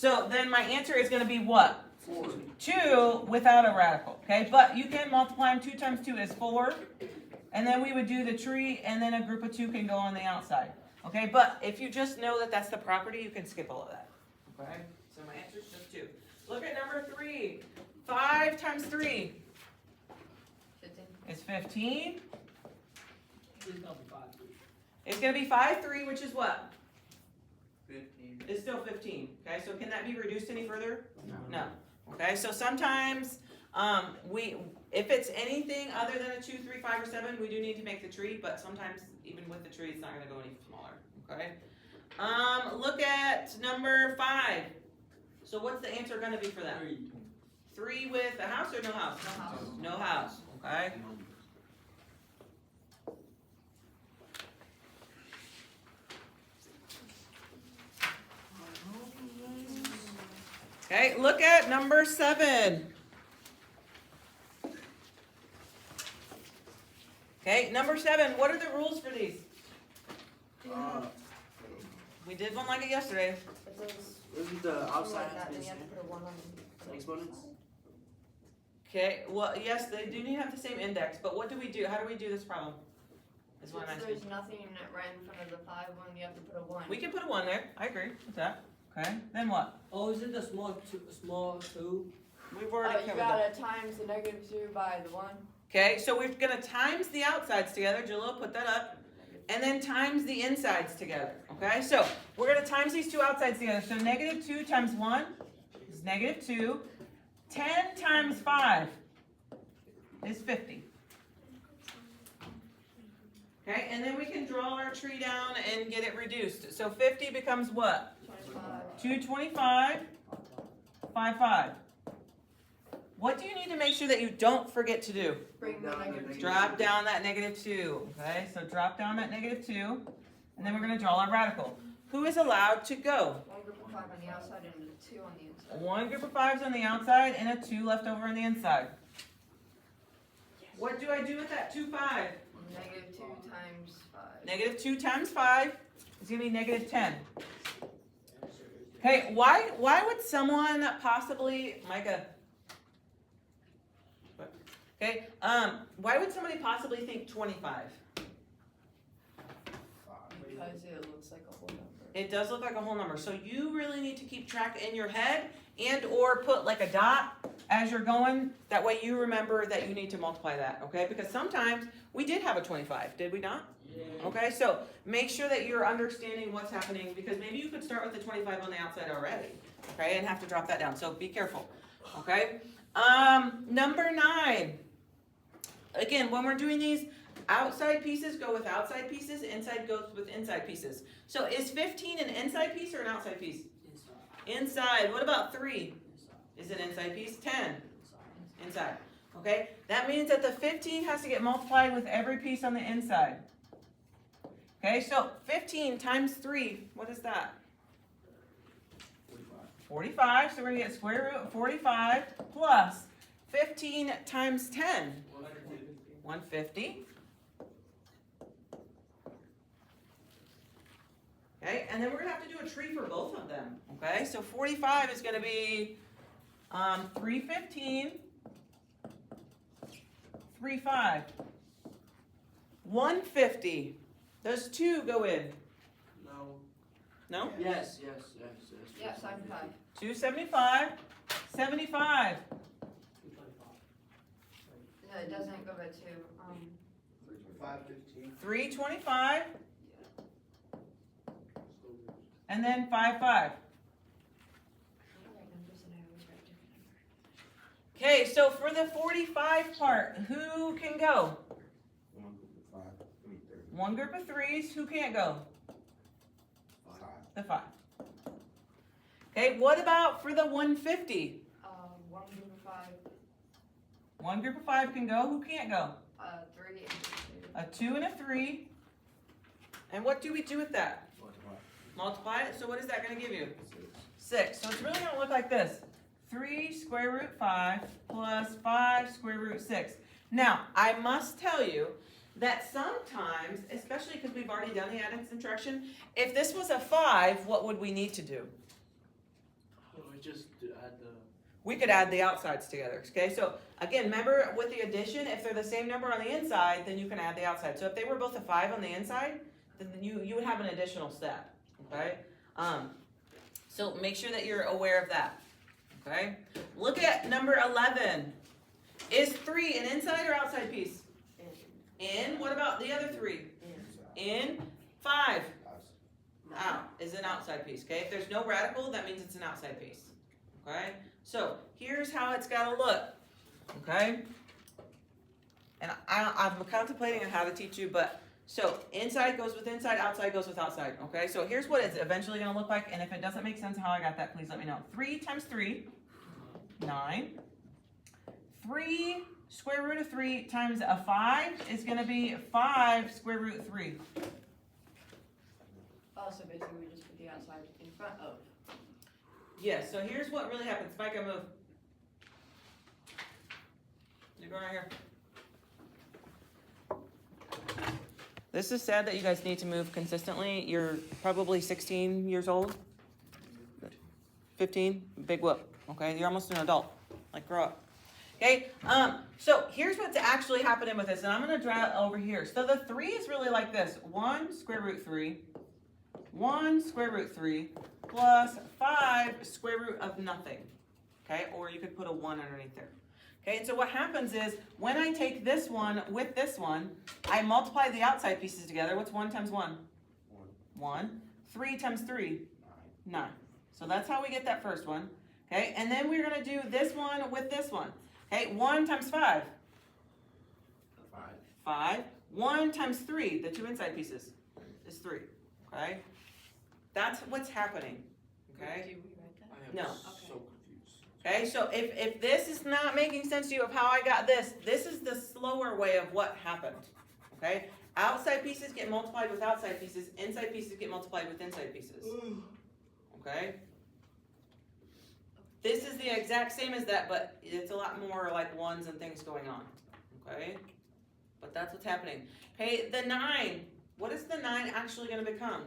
So then my answer is going to be what? 4. 2 without a radical, okay? But you can multiply them. 2 times 2 is 4. And then we would do the tree, and then a group of 2 can go on the outside, okay? But if you just know that that's the property, you can skip all of that, okay? So my answer is just 2. Look at number 3. 5 times 3 is 15. It's going to be 5, 3, which is what? 15. It's still 15, okay? So can that be reduced any further? No. Okay, so sometimes if it's anything other than a 2, 3, 5, or 7, we do need to make the tree, but sometimes even with the tree, it's not going to go any smaller, okay? Look at number 5. So what's the answer going to be for that? 3 with a house or no house? No house. No house, okay? Okay, look at number 7. Okay, number 7, what are the rules for these? We did one like it yesterday. Isn't the outside Like that, then you have to put a 1 on the exponents? Okay, well, yes, they do need to have the same index, but what do we do? How do we do this problem? Is what I'm Since asking. there's nothing right in front of the 5 one, you have to put a 1. We can put a 1 there. I agree with that. Okay, then what? Oh, is it the small two? We've already You covered that. gotta times the -2 by the 1. Okay, so we're gonna times the outsides together. Jalil, put that up. And then times the insides together. Okay, so we're gonna times these two outsides together. So -2 times 1 is -2. 10 times 5 is 50. Okay, and then we can draw our tree down and get it reduced. So 50 becomes what? 25. 225, 5. What do you need to make sure that you don't forget to do? Bring the -2. Drop down that -2. Okay, so drop down that -2, and then we're going to draw our radical. Who is allowed to go? 1 group of 5 on the outside and a 2 on the inside. 1 group of 5s on the outside and a 2 left over on the inside. What do I do with that 2, 5? -2 times 5. -2 times 5 is going to be -10. Okay, why would someone possibly, Micah? Okay, why would somebody possibly think 25? Because it looks like a whole number. It does look like a whole number, so you really need to keep track in your head and or put like a dot as you're going. That way you remember that you need to multiply that, okay? Because sometimes we did have a 25, did we not? Yeah. Okay, so make sure that you're understanding what's happening because maybe you could start with the 25 on the outside already, okay, and have to drop that down. So be careful, okay? Number 9. Again, when we're doing these, outside pieces go with outside pieces, inside goes with inside pieces. So is 15 an inside piece or an outside piece? Inside. What about 3? Is it an inside piece? 10. Inside. Okay? That means that the 15 has to get multiplied with every piece on the inside. Okay, so 15 times 3, what is that? 45. So we're going to get square root of 45 plus 15 times 10. 150. Okay, and then we're going to have to do a tree for both of them. Okay, so 45 is going to be 315, 35. 150. Those 2 go in. No. No? Yes. Yeah, 75. 275, 75. No, it doesn't go by 2. 515. 325. And then 55. Okay, so for the 45 part, who can go? 1 group of 3s. Who can't go? 5. The 5. Okay, what about for the 150? 1 group of 5. 1 group of 5 can go. Who can't go? 3 A 2 and a 3. And what do we do with that? Multiply it. So what is that going to give you? 6. So it's really going to look like this. 3 square root 5 plus 5 square root 6. Now, I must tell you that sometimes, especially because we've already done the add and subtraction, if this was a 5, what would we need to do? just to add the. We could add the outsides together, okay? So again, remember with the addition, if they're the same number on the inside, then you can add the outside. So if they were both a 5 on the inside, then you would have an additional step, okay? So make sure that you're aware of that, okay? Look at number 11. Is 3 an inside or outside piece? In. What about the other 3? In. 5. Out is an outside piece, okay? If there's no radical, that means it's an outside piece, okay? So here's how it's got to look, okay? And I'm contemplating on how to teach you, but so inside goes with inside, outside goes with outside, okay? So here's what it's eventually going to look like, and if it doesn't make sense how I got that, please let me know. 3 times 3, 9. 3 square root of 3 times a 5 is going to be 5 square root 3. Oh, so basically we just put the outside in front of. Yes, so here's what really happens. If I can move. You're going right here. This is sad that you guys need to move consistently. You're probably 16 years old. 15, big whoop. Okay, you're almost an adult. Like, grow up. Okay, so here's what's actually happening with this, and I'm gonna draw it over here. So the 3 is really like this: 1 square root 3, 1 square root 3, plus 5 square root of nothing. Okay, or you could put a 1 underneath there. Okay, and so what happens is, when I take this one with this one, I multiply the outside pieces together. What's 1 times 1? 1. 3 times 3? 9. So that's how we get that first one. Okay, and then we're going to do this one with this one. Okay, 1 times 5? 5. 1 times 3, the 2 inside pieces, is 3. Okay, that's what's happening. Okay. Do we write that? I am No. so confused. Okay, so if this is not making sense to you of how I got this is the slower way of what happened. Okay, outside pieces get multiplied with outside pieces, inside pieces get multiplied with inside pieces. Okay, this is the exact same as that, but it's a lot more like ones and things going on. Okay, but that's what's happening. Okay, the 9, what is the 9 actually going to become?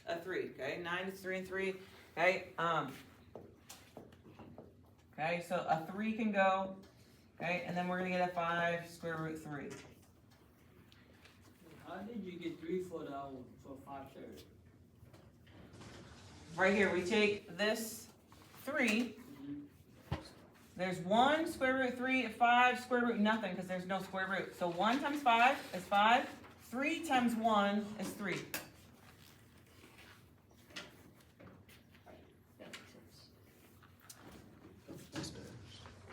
A 3. Okay, 9 is 3 and 3. Okay, okay, so a 3 can go, okay, and then we're going to get a 5 square root 3. How did you get 3 for the for 5/3? Right here, we take this 3, there's 1 square root 3, 5 square root nothing, because there's no square root. So 1 times 5 is 5, 3 times 1 is 3. That makes sense.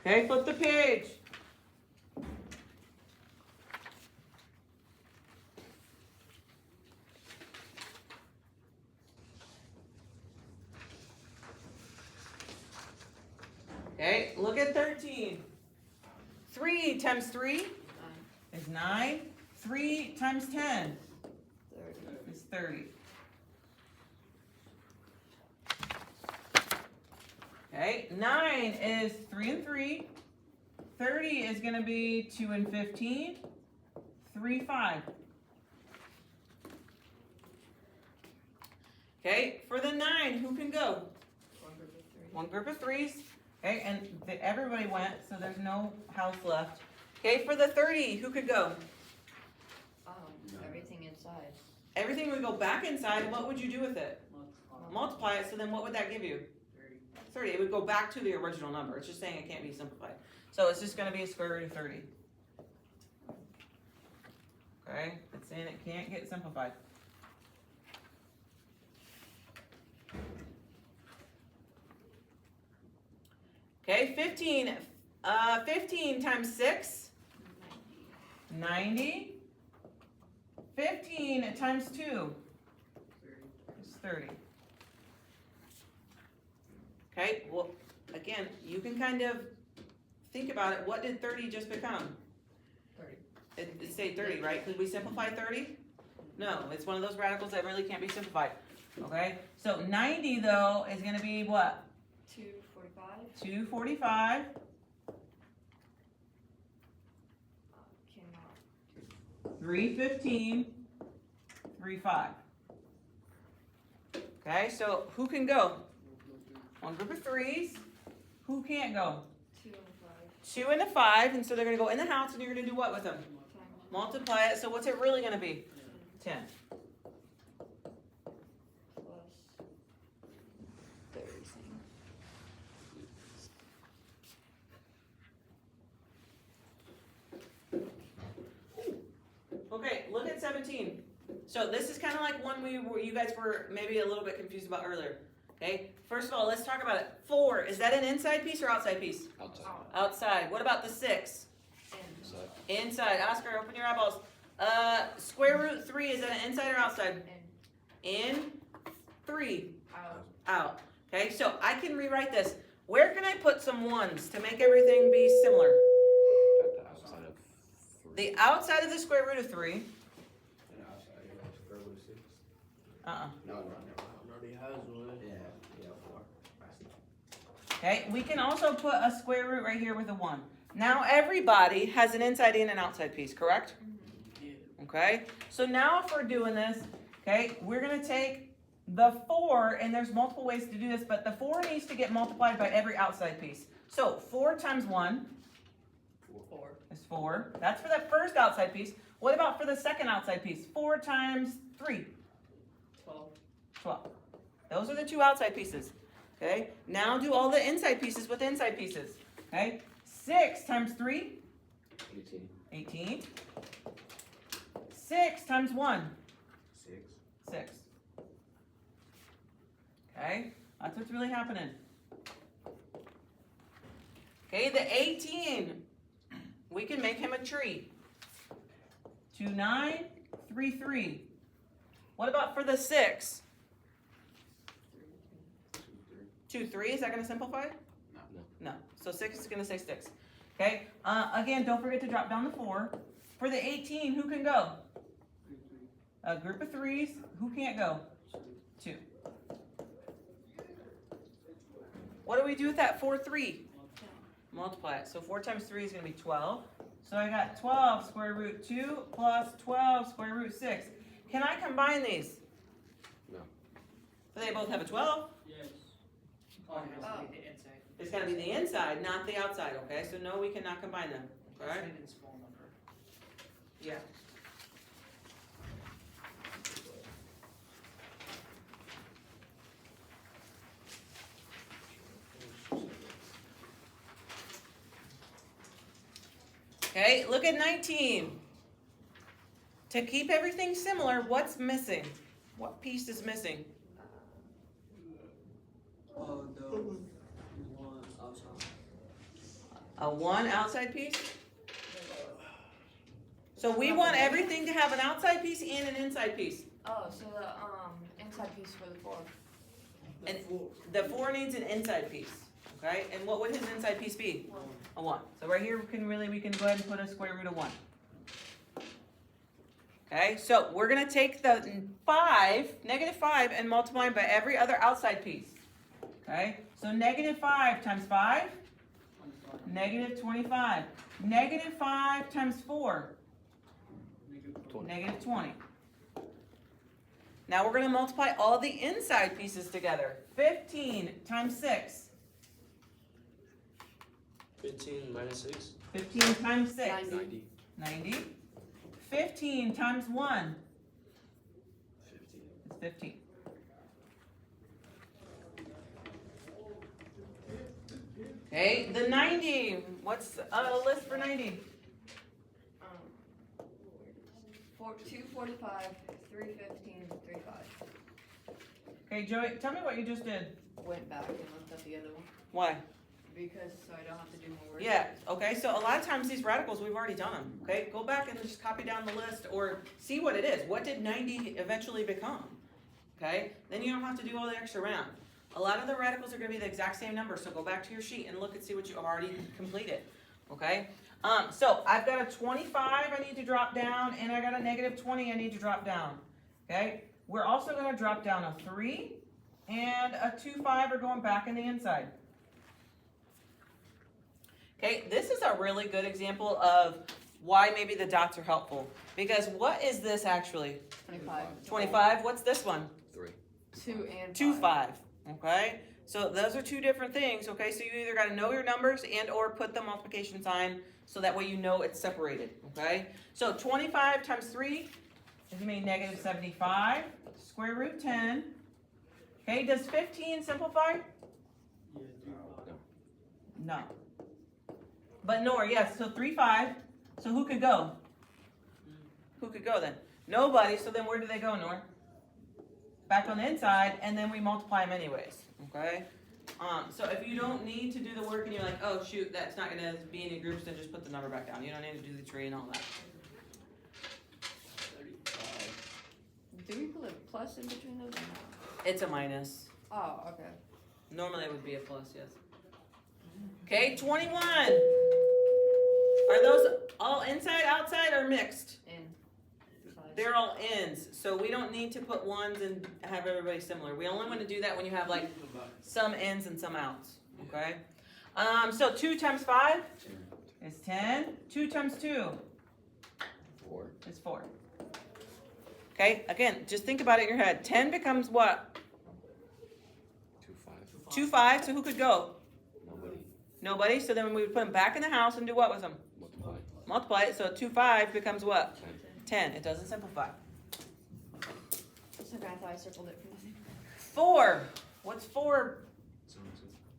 Okay, flip the page. Okay, look at 13. 3 times 3 is 9. 3 times 10 is 30. Okay, 9 is 3 and 3. 30 is going to be 2 and 15. 3, 5. Okay, for the 9, who can go? One group of 3. 1 group of 3s. Okay, and everybody went, so there's no house left. Okay, for the 30, who could go? Everything inside. Everything would go back inside. What would you do with it? Multiply it, so then what would that give you? 30. It would go back to the original number. It's just saying it can't be simplified. So it's just going to be a square root of 30. Okay, it's saying it can't get simplified. Okay, 15. 15 times 6? 90. 15 times 2 is 30. Okay, well, again, you can kind of think about it. What did 30 just become? 30. It stayed 30, right? Could we simplify 30? No, it's one of those radicals that really can't be simplified. Okay, so 90 though is going to be what? 245. 245. Cannot. 315. 35. Okay, so who can go? One group of 3s. Who can't go? 2 and 5. 2 and a 5, and so they're gonna go in the house, and you're gonna do what with them? Times Multiply it. So what's it really gonna be? 10. plus 30. Okay, look at 17. So this is kind of like one you guys were maybe a little bit confused about earlier. Okay, first of all, let's talk about it. 4, is that an inside piece or outside piece? Outside. Outside. What about the 6? Inside. Inside. Oscar, open your eyeballs. Square root 3, is that an inside or outside? And In, 3, out. out. Okay, so I can rewrite this. Where can I put some 1s to make everything be similar? At the outside of 3. The outside of the square root of 3. And outside, you have square root of 6. No, no. Already has one. Yeah, 4. Okay, we can also put a square root right here with a 1. Now everybody has an inside and an outside piece, correct? Yeah. Okay, so now if we're doing this, okay, we're gonna take the 4, and there's multiple ways to do this, but the 4 needs to get multiplied by every outside piece. So 4 times 1 4. is 4. That's for that first outside piece. What about for the second outside piece? 4 times 3, 12. 12. Those are the 2 outside pieces. Okay, now do all the inside pieces with inside pieces. Okay, 6 times 3, 18. 18. 6 times 1, 6. 6. Okay, that's what's really happening. Okay, the 18, we can make him a tree. 2, 9, 3, 3. What about for the 6? 2, 3, is that going to simplify? No. So 6 is going to say 6. Okay, again, don't forget to drop down the 4. For the 18, who can go? 3, 3. A group of 3s. Who can't go? 2. What do we do with that 4, 3? Multiply it. So 4 times 3 is going to be 12. So I got 12 square root 2 plus 12 square root 6. Can I combine these? No. So they both have a 12. Yes. Oh. It's got to be the inside, not the outside, okay? So no, we cannot combine them, okay? Yeah. Okay, look at 19. To keep everything similar, what's missing? What piece is missing? Oh, the one outside. A 1 outside piece? So we want everything to have an outside piece and an inside piece. Oh, so the inside piece for the 4. And the 4 needs an inside piece, okay? And what would his inside piece be? 1. A 1. So right here, we can go ahead and put a square root of 1. Okay, so we're gonna take the negative 5, and multiply it by every other outside piece. Okay, so negative 5 times 5, 25. negative 25. Negative 5 times 4, Negative 20. negative 20. Now we're gonna multiply all the inside pieces together. 15 times 6. 15 minus 6. 15 times 6. 90. 90. 15 times 1. 50. It's 15. Okay, the 90. What's a list for 90? 245, 315, 35. Okay, Joey, tell me what you just did. Went back and looked at the other one Why? because so I don't have to do more work. Yeah, okay, so a lot of times these radicals, we've already done them, okay? Go back and just copy down the list or see what it is. What did 90 eventually become? Okay, then you don't have to do all the extra round. A lot of the radicals are gonna be the exact same number, so go back to your sheet and look and see what you already completed, okay? So I've got a 25 I need to drop down, and I got a negative 20 I need to drop down, okay? We're also gonna drop down a 3 and a 2, 5 are going back in the inside. Okay, this is a really good example of why maybe the dots are helpful. Because what is this actually? 25. 25, what's this one? 3. 2 and 2, 5. 5, okay? So those are two different things, okay? So you either gotta know your numbers and or put the multiplication sign so that way you know it's separated, okay? So 25 times 3 is gonna be negative 75, square root 10. Okay, does 15 simplify? Yeah, 3, 5. No. But Nor, yes, so 3, 5. So who could go? Who could go then? Nobody, so then where do they go, Nor? Back on the inside, and then we multiply them anyways, okay? So if you don't need to do the work and you're like, oh shoot, that's not gonna be any groups, then just put the number back down. You don't need to do the tree and all that. 35. Do we put a plus in between those or not? It's a minus. Oh, okay. Normally it would be a plus, yes. Okay, 21. Are those all inside, outside, or mixed? In. They're all ends, so we don't need to put ones and have everybody similar. We only want to do that when you have like some ins and some outs, okay? So 2 times 5 is 10. 2 times 2 4. is 4. Okay, again, just think about it in your head. 10 becomes what? 2, 5. 2, 5, so who could go? Nobody. Nobody, so then we would put them back in the house and do what with them? Multiply. Multiply it, so 2, 5 becomes what? 10. 10, it doesn't simplify. It's okay, I thought I circled it for nothing. 4, what's 4?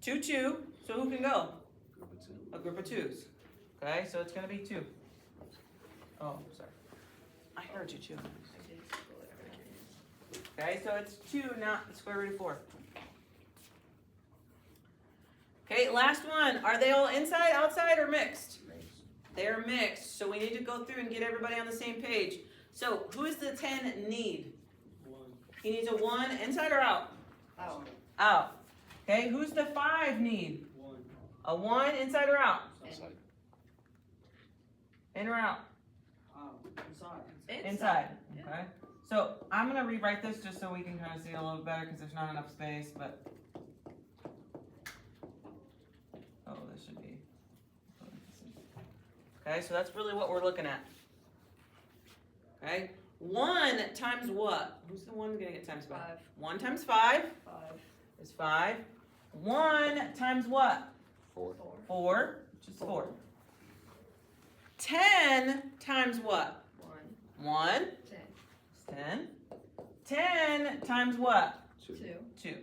2, 2, 2, so who can go? Group of 2. A group of 2s. Okay, so it's gonna be 2. Oh, sorry. I heard you 2. I did circle it. Okay, so it's 2, not the square root of 4. Okay, last one. Are they all inside, outside, or mixed? They're mixed, so we need to go through and get everybody on the same page. So who does the 10 need? 1. He needs a 1 inside or out? Oh, Out. Okay, who's the 5 need? 1. A 1 inside or out? Outside. In or out? Inside. Inside. Okay. So I'm gonna rewrite this just so we can kind of see it a little bit better because there's not enough space, but. Oh, this should be. Okay, so that's really what we're looking at. Okay, 1 times what? Who's the 1 gonna get times by? 5. 1 times 5 5. is 5. 1 times what? 4. 4. 4, which is 4. 10 times what? 1. 1 10. is 10. 10 times what? 2. 2. 2,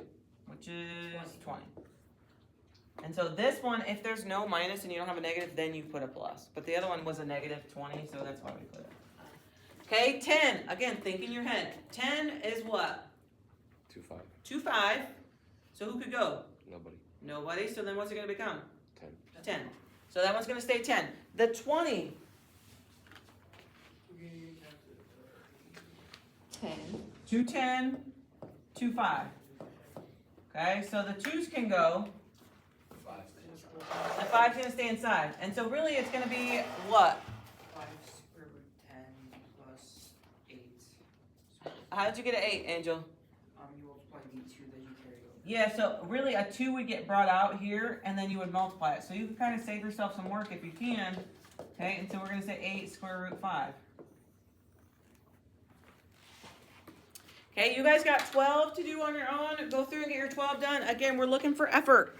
which is 20. And so this one, if there's no minus and you don't have a negative, then you put a plus. But the other one was a negative 20, so that's why we put it. Okay, 10. Again, think in your head. 10 is what? 2, 5. 2, 5. So who could go? Nobody. Nobody. So then what's it going to become? 10. 10. So that one's going to stay 10. The 20. 10. 2, 10, 2, 5. Okay, so the 2s can go. 5. The 5's going to stay inside. And so really it's going to be what? 5 square root 10 plus 8. How did you get an 8, Angel? You multiply the 2 that you carry over. Yeah, so really a 2 would get brought out here and then you would multiply it. So you can kind of save yourself some work if you can. Okay, and so we're going to say 8 square root 5. Okay, you guys got 12 to do on your own. Go through and get your 12 done. Again, we're looking for effort.